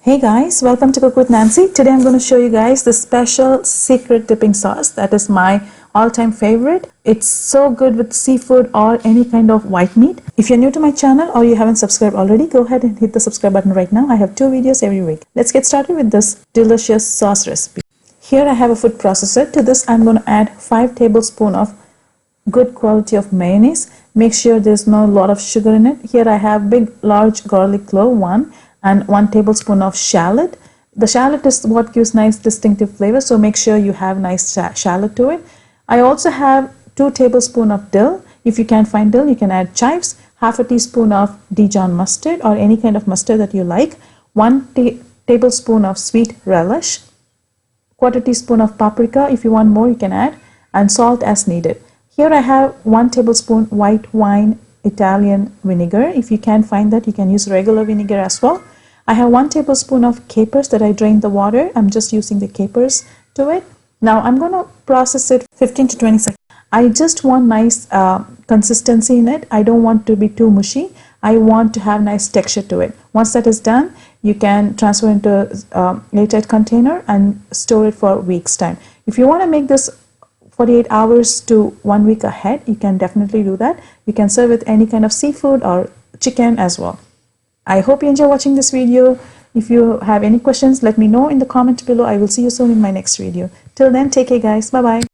Hey guys, welcome to Cook with Nancy. Today I'm going to show you guys the special secret dipping sauce that is my all-time favorite. It's so good with seafood or any kind of white meat. If you're new to my channel or you haven't subscribed already, go ahead and hit the subscribe button right now. I have 2 videos every week. Let's get started with this delicious sauce recipe. Here I have a food processor. To this I'm going to add 5 tablespoons of good quality of mayonnaise. Make sure there's no lot of sugar in it. Here I have big large garlic clove, 1, and 1 tablespoon of shallot. The shallot is what gives nice distinctive flavor, so make sure you have nice shallot to it. I also have 2 tablespoons of dill. If you can't find dill, you can add chives. Half a teaspoon of Dijon mustard or any kind of mustard that you like. 1 tablespoon of sweet relish. 1/4 teaspoon of paprika. If you want more, you can add, and salt as needed. Here I have 1 tablespoon white wine Italian vinegar. If you can't find that, you can use regular vinegar as well. I have 1 tablespoon of capers that I drained the water. I'm just using the capers to it. Now I'm going to process it 15 to 20 seconds. I just want nice consistency in it. I don't want to be too mushy. I want to have nice texture to it. Once that is done, you can transfer into airtight container and store it for weeks time. If you want to make this 48 hours to 1 week ahead, you can definitely do that. You can serve with any kind of seafood or chicken as well. I hope you enjoy watching this video. If you have any questions, let me know in the comment below. I will see you soon in my next video. Till then, take care guys. Bye bye.